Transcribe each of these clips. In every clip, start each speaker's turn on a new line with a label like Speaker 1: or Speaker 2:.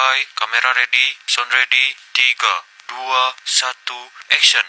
Speaker 1: Standby, kamera ready, sound ready, 3, 2, 1, action.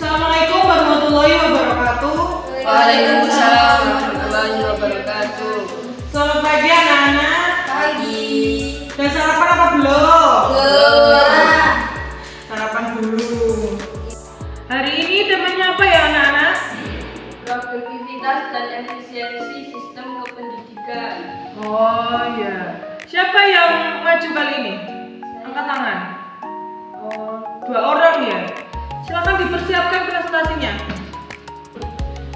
Speaker 2: Assalamualaikum warahmatullahi wabarakatuh.
Speaker 3: Waalaikumsalam warahmatullahi wabarakatuh.
Speaker 2: Selamat pagi anak-anak.
Speaker 3: Pagi.
Speaker 2: Udah sarapan apa belum?
Speaker 3: Belum.
Speaker 2: Sarapan dulu. Hari ini temanya apa ya anak-anak?
Speaker 3: Produktivitas dan efisiensi sistem kependidikan.
Speaker 2: Oh iya. Siapa yang maju kali ini? Angkat tangan. Oh, 2 orang ya. Silakan dipersiapkan presentasinya.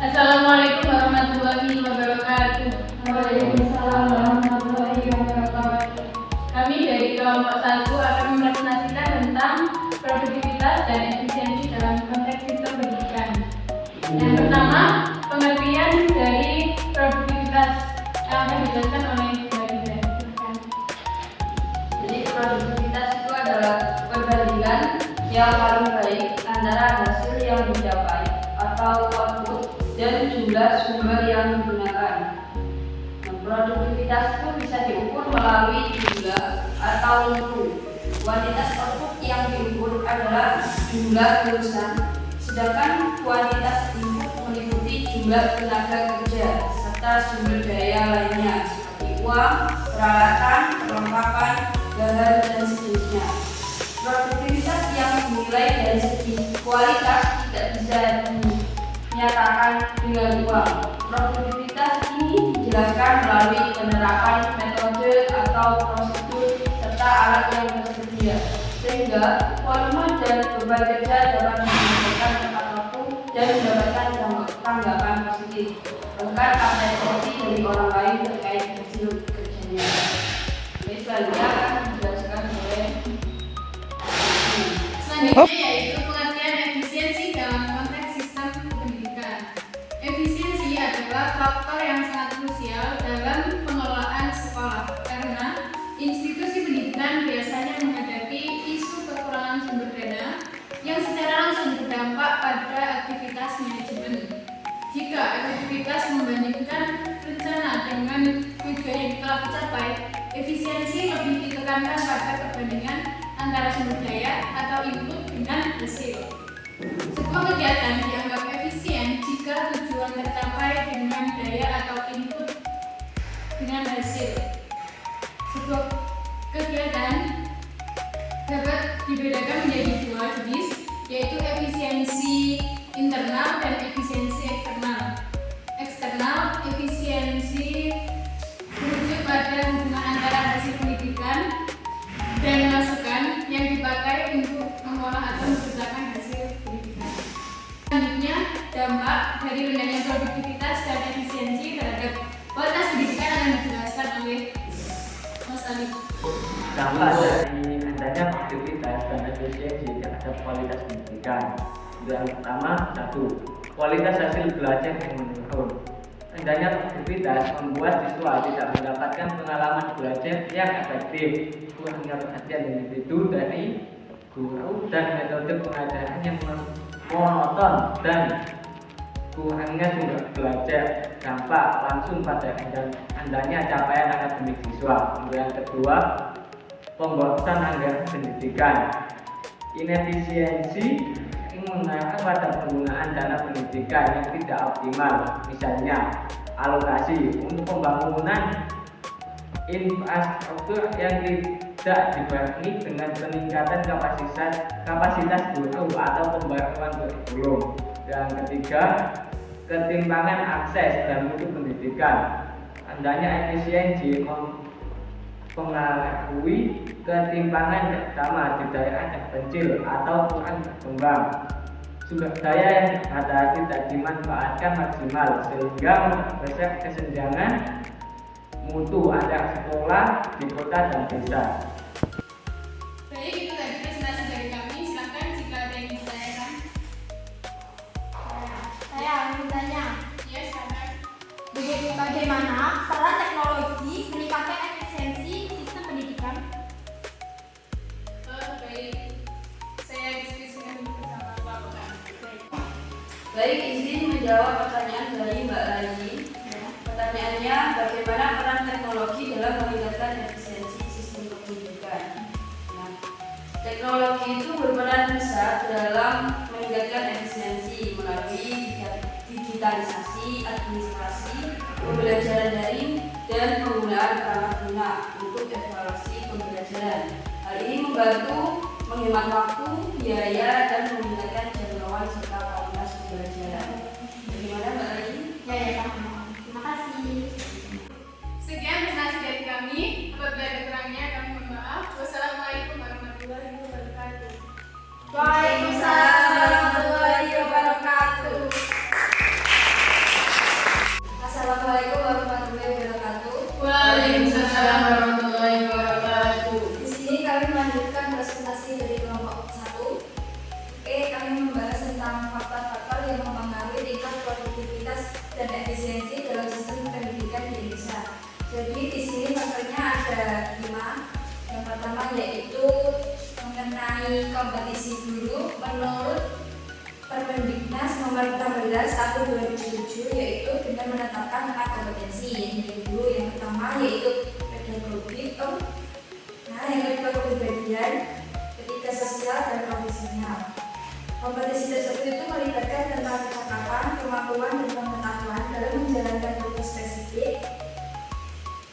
Speaker 4: Assalamualaikum warahmatullahi wabarakatuh. Waalaikumsalam warahmatullahi wabarakatuh. Kami dari kelompok 1 akan mempresentasikan tentang produktivitas dan efisiensi dalam konteks sistem pendidikan. Yang pertama, pengertian dari produktivitas yang akan dijelaskan oleh Mbak Dinda.
Speaker 3: Jadi produktivitas itu adalah perbandingan yang paling baik antara hasil yang dicapai atau output dan jumlah sumber yang digunakan. Produktivitas itu bisa diukur melalui jumlah atau mutu. Kuantitas output yang diukur adalah jumlah lulusan, sedangkan kuantitas input meliputi jumlah tenaga kerja serta sumber daya lainnya seperti uang, peralatan, perlengkapan, bahan, dan sejenisnya. Produktivitas yang dinilai dari segi kualitas tidak bisa dinyatakan dengan uang. Produktivitas ini dijelaskan melalui penerapan metode atau prosedur serta alat yang tersedia, sehingga volume dan beban kerja dapat menghasilkan tepat waktu dan mendapatkan tanggapan positif, bahkan apresiasi dari orang lain terkait hasil kerjanya. Ini selanjutnya akan dijelaskan oleh
Speaker 4: Selanjutnya yaitu pengertian efisiensi dalam konteks sistem pendidikan. Efisiensi adalah faktor yang sangat krusial dalam pengelolaan sekolah karena institusi pendidikan biasanya menghadapi isu kekurangan sumber dana yang secara langsung berdampak pada aktivitas manajemen. Jika efektivitas membandingkan rencana dengan tujuan yang telah dicapai, efisiensi lebih ditekankan pada perbandingan antara sumber daya atau input dengan hasil. Sebuah kegiatan dianggap efisien jika tujuan tercapai dengan daya atau input dengan hasil. Sebuah kegiatan dapat dibedakan menjadi 2 jenis, yaitu efisiensi internal dan efisiensi eksternal. Eksternal efisiensi merujuk pada hubungan antara hasil pendidikan dan masukan yang dipakai untuk mengolah atau menciptakan hasil pendidikan. Selanjutnya, dampak dari rendahnya produktivitas dan efisiensi terhadap kualitas pendidikan akan dijelaskan oleh Mas Ali.
Speaker 5: Dampak dari adanya produktivitas dan efisiensi terhadap kualitas pendidikan. Yang pertama, 1. Kualitas hasil belajar yang menurun. Rendahnya produktivitas membuat siswa tidak mendapatkan pengalaman belajar yang efektif, kurangnya perhatian individu dari guru dan metode pengajaran yang monoton, dan kurangnya sumber belajar dampak langsung pada rendahnya capaian akademik siswa. Yang kedua, pemborosan anggaran pendidikan. Inefisiensi mengarah pada penggunaan dana pendidikan yang tidak optimal, misalnya alokasi untuk pembangunan infrastruktur yang tidak dibarengi dengan peningkatan kapasitas guru atau pembaruan kurikulum. Yang ketiga, ketimpangan akses dan mutu pendidikan. Rendahnya efisiensi mempengaruhi ketimpangan terutama di daerah terpencil atau kurang berkembang. Sumber daya yang terbatas tidak dimanfaatkan maksimal sehingga memperbesar kesenjangan mutu antar sekolah di kota dan desa.
Speaker 4: Baik, itu tadi presentasi dari kami. Silakan jika ada yang ditanyakan.
Speaker 6: Saya ingin tanya, Bagaimana peran teknologi meningkatkan efisiensi sistem pendidikan?
Speaker 4: Baik, saya diskusikan bersama Pak Pekan.
Speaker 3: Baik, izin menjawab pertanyaan dari Mbak Rayi. Pertanyaannya, bagaimana peran teknologi dalam meningkatkan efisiensi sistem pendidikan? Nah, teknologi itu berperan besar dalam meningkatkan efisiensi melalui digitalisasi, administrasi, pembelajaran daring, dan penggunaan perangkat lunak untuk evaluasi pembelajaran. Hal ini membantu menghemat waktu, biaya, dan meningkatkan jangkauan serta kualitas pembelajaran. Bagaimana Mbak Rayi?
Speaker 6: Ya, terima kasih.
Speaker 4: Sekian presentasi dari kami. Apabila ada kurangnya kami mohon maaf. Wassalamualaikum warahmatullahi wabarakatuh.
Speaker 6: Waalaikumsalam warahmatullahi wabarakatuh.
Speaker 3: Assalamualaikum warahmatullahi wabarakatuh.
Speaker 4: Waalaikumsalam warahmatullahi wabarakatuh.
Speaker 3: Di sini kami melanjutkan presentasi dari kelompok 1. Oke, kami membahas tentang faktor-faktor yang mempengaruhi tingkat produktivitas dan efisiensi dalam sistem pendidikan di Indonesia. Jadi di sini faktornya ada 5. Yang pertama yaitu mengenai kompetisi guru menurut Permendiknas nomor 16 tahun 2007, yaitu dengan menetapkan 4 kompetensi. Yang dulu yang pertama yaitu pedagogik, yang kedua kepribadian, ketiga sosial dan profesional. Kompetisi tersebut itu melibatkan tentang kecakapan, kemampuan dan pengetahuan dalam menjalankan tugas spesifik.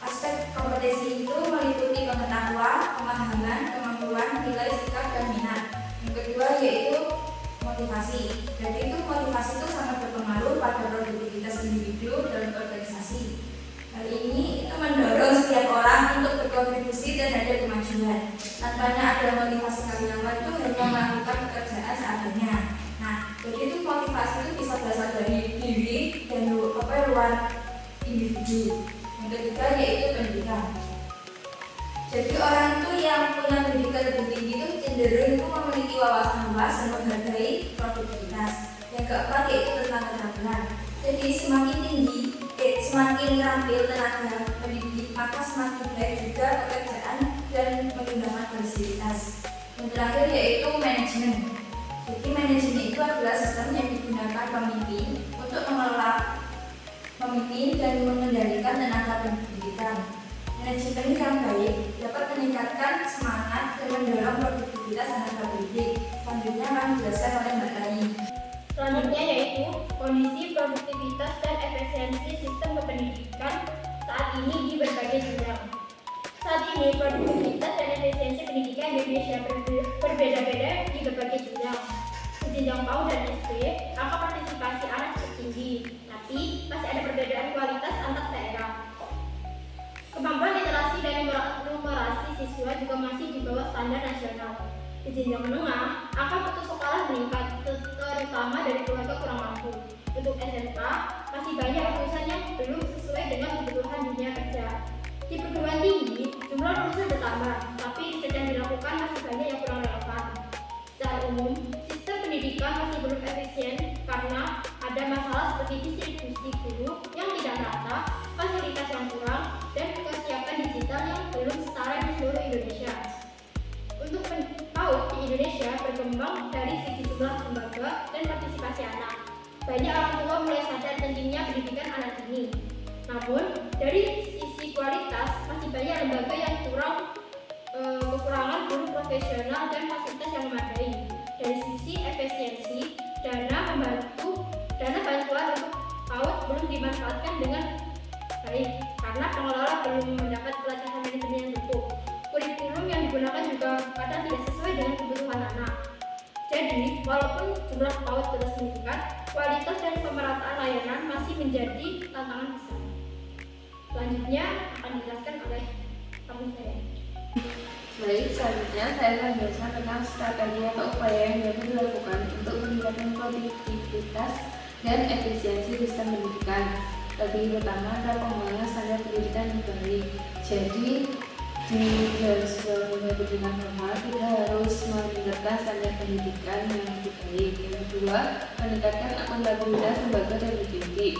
Speaker 3: Aspek kompetisi itu meliputi pengetahuan, pemahaman, kemampuan, nilai, sikap, dan minat. Yang kedua yaitu motivasi. Jadi itu motivasi itu sangat berpengaruh pada produktivitas individu dalam organisasi. Hal ini itu mendorong setiap orang untuk berkontribusi dan ada kemajuan. Tanpanya ada motivasi karyawan itu hanya melakukan pekerjaan seadanya. Nah, jadi itu motivasi itu bisa berasal dari diri dan luar individu. Yang ketiga yaitu pendidikan. Jadi orang itu yang punya pendidikan lebih tinggi itu cenderung itu memiliki wawasan luas dan menghargai produktivitas. Yang keempat yaitu tentang keterampilan. Jadi semakin terampil tenaga pendidik, maka semakin baik juga pekerjaan dan mengembangkan produktivitas. Yang terakhir yaitu manajemen. Jadi manajemen itu adalah sistem yang digunakan pemimpin untuk mengelola, memimpin dan mengendalikan tenaga pendidikan. Manajemen yang baik dapat meningkatkan semangat dan mendorong produktivitas tenaga pendidik. Selanjutnya akan dijelaskan oleh Mbak Rayi.
Speaker 6: Selanjutnya yaitu kondisi produktivitas dan efisiensi sistem pendidikan saat ini di berbagai jenjang. Saat ini produktivitas dan efisiensi pendidikan di Indonesia berbeda-beda di berbagai jenjang. Di jenjang PAUD dan SD, angka partisipasi anak cukup tinggi, tapi masih ada perbedaan kualitas antar daerah. Kemampuan literasi dan numerasi siswa juga masih di bawah standar nasional. Di jenjang menengah, angka putus sekolah meningkat, terutama dari keluarga kurang mampu. Untuk SMK, masih banyak lulusan yang belum sesuai dengan kebutuhan dunia kerja. Di perguruan tinggi, jumlah lulusan bertambah, tapi riset yang dilakukan masih banyak yang kurang relevan. Secara umum, sistem pendidikan masih belum efisien karena ada masalah seperti distribusi guru yang tidak merata, fasilitas yang kurang, dan kesiapan digital yang belum setara di seluruh Indonesia. Untuk PAUD di Indonesia berkembang dari segi jumlah lembaga dan partisipasi anak. Banyak orang tua mulai sadar pentingnya pendidikan anak ini. Namun, dari sisi kualitas masih banyak lembaga yang kekurangan guru profesional dan fasilitas yang memadai. Dari sisi efisiensi, dana bantuan untuk PAUD belum dimanfaatkan dengan baik karena pengelola belum mendapat pelatihan manajemen yang cukup. Kurikulum yang digunakan juga kadang tidak sesuai dengan kebutuhan anak. Jadi, walaupun jumlah PAUD terus meningkat, kualitas dan pemerataan layanan masih menjadi tantangan besar. Selanjutnya akan dijelaskan oleh tamu saya.
Speaker 3: Baik, selanjutnya saya akan menjelaskan tentang strategi atau upaya yang dapat dilakukan untuk meningkatkan produktivitas dan efisiensi sistem pendidikan. Strategi pertama adalah pengembangan standar pendidikan yang baik. Jadi, di dalam sebuah dunia pendidikan normal, kita harus meningkatkan standar pendidikan yang lebih baik. Yang kedua, meningkatkan akuntabilitas lembaga dan pendidik.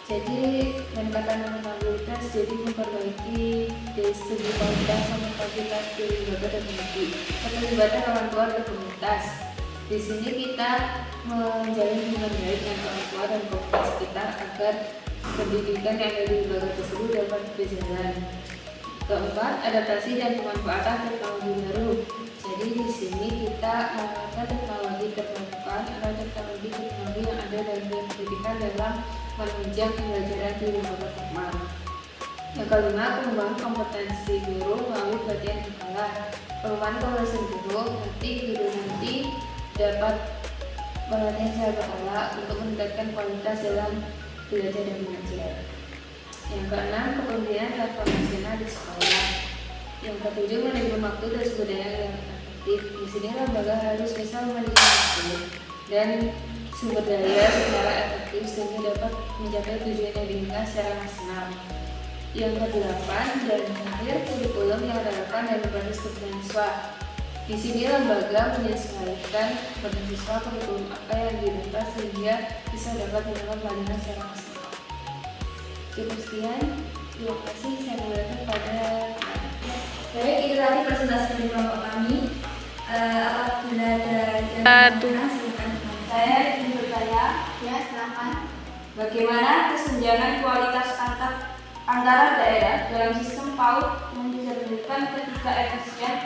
Speaker 3: Jadi peningkatan akuntabilitas jadi memperbaiki dari segi kualitas sama kuantitas dari lembaga dan pendidik. Keterlibatan orang tua dan komunitas. Di sini kita menjalin hubungan baik dengan orang tua dan komunitas kita agar pendidikan yang ada di lembaga tersebut dapat berjalan. Keempat, adaptasi dan pemanfaatan teknologi baru. Jadi di sini kita menggunakan teknologi terbarukan atau teknologi yang ada dalam dunia pendidikan dalam menunjang pembelajaran di lembaga formal. Yang kelima, pengembangan kompetensi guru melalui pelatihan berkala. Pengembangan kompetensi guru nanti dapat pelatihan secara berkala untuk meningkatkan kualitas dalam belajar dan mengajar. Yang keenam, kepemimpinan transformasional di sekolah. Yang ketujuh, manajemen waktu dan sumber daya yang efektif. Di sini lembaga harus bisa memanajemen waktu dan sumber daya secara efektif sehingga dapat mencapai tujuan yang diinginkan secara maksimal. Yang kedelapan dan terakhir, kurikulum yang relevan dan berbasis kebutuhan siswa. Di sini lembaga menyesuaikan kebutuhan siswa kurikulum apa yang didapat sehingga bisa dapat melakukan pelajaran secara maksimal. Cukup sekian, terima kasih. Saya menggunakan pada
Speaker 6: Baik, itu tadi presentasi dari kelompok kami. Apabila ada yang silakan.
Speaker 3: saya ingin bertanya,
Speaker 6: Ya, silakan.
Speaker 3: bagaimana kesenjangan kualitas antara daerah dalam sistem PAUD yang dicerminkan ketika efisien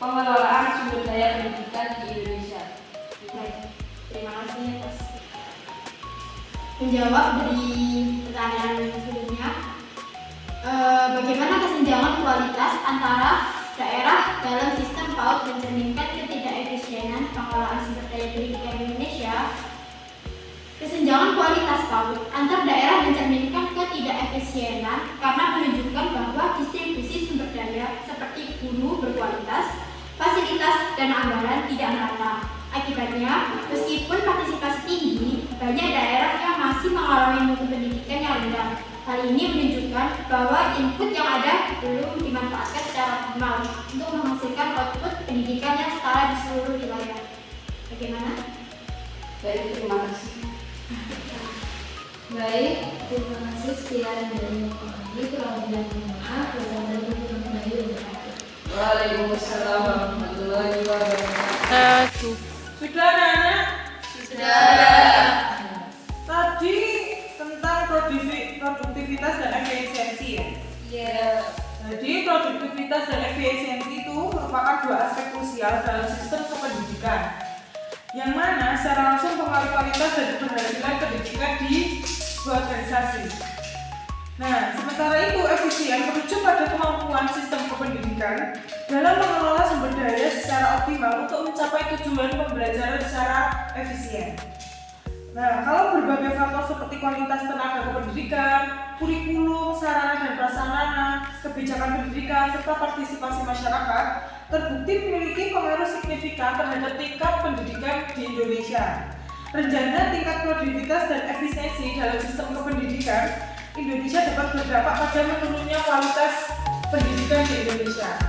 Speaker 3: pengelolaan sumber daya pendidikan di Indonesia?
Speaker 6: Baik, terima kasih atas menjawab dari pertanyaan sebelumnya. Bagaimana kesenjangan kualitas antara daerah dalam sistem PAUD mencerminkan ketidakefisienan pengelolaan sumber daya pendidikan di Indonesia? Kesenjangan kualitas PAUD antar daerah mencerminkan ketidakefisienan karena menunjukkan bahwa distribusi sumber daya seperti guru berkualitas, fasilitas, dan anggaran tidak merata. Akibatnya, meskipun partisipasi tinggi, banyak daerah yang masih mengalami mutu pendidikan yang rendah. Hal ini menunjukkan bahwa input yang ada belum dimanfaatkan secara optimal untuk menghasilkan output pendidikan yang setara di seluruh wilayah. Bagaimana?
Speaker 3: Baik, terima kasih. Baik, terima kasih. Sekian dari kami. Kurang lebih mohon maaf. Waalaikumsalam warahmatullahi wabarakatuh.
Speaker 2: Sudah anak-anak?
Speaker 3: Sudah.
Speaker 2: Tadi tentang produktivitas dan efisiensi ya?
Speaker 3: Iya.
Speaker 2: Jadi produktivitas dan efisiensi itu merupakan dua aspek krusial dalam sistem kependidikan, yang mana secara langsung pengaruh kualitas dan keberhasilan pendidikan di sebuah organisasi. Nah, sementara itu efisien merujuk pada kemampuan sistem kependidikan dalam mengelola sumber daya secara optimal untuk mencapai tujuan pembelajaran secara efisien. Nah, kalau berbagai faktor seperti kualitas tenaga kependidikan, kurikulum, sarana dan prasarana, kebijakan pendidikan, serta partisipasi masyarakat terbukti memiliki pengaruh signifikan terhadap tingkat pendidikan di Indonesia. Rencana tingkat produktivitas dan efisiensi dalam sistem kependidikan Indonesia dapat berdampak pada menurunnya kualitas pendidikan di Indonesia.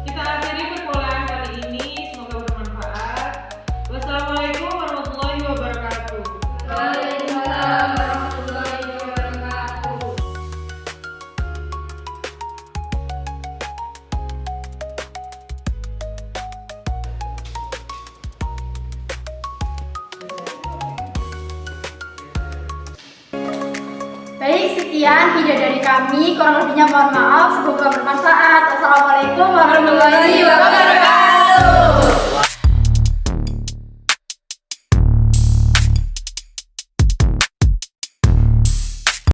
Speaker 2: Kita akhiri perkuliahan kali ini, semoga bermanfaat. Wassalamualaikum warahmatullahi wabarakatuh.
Speaker 3: Waalaikumsalam warahmatullahi wabarakatuh.
Speaker 6: Baik, sekian video dari kami. Kurang lebihnya mohon maaf. Semoga bermanfaat. Wassalamualaikum warahmatullahi wabarakatuh.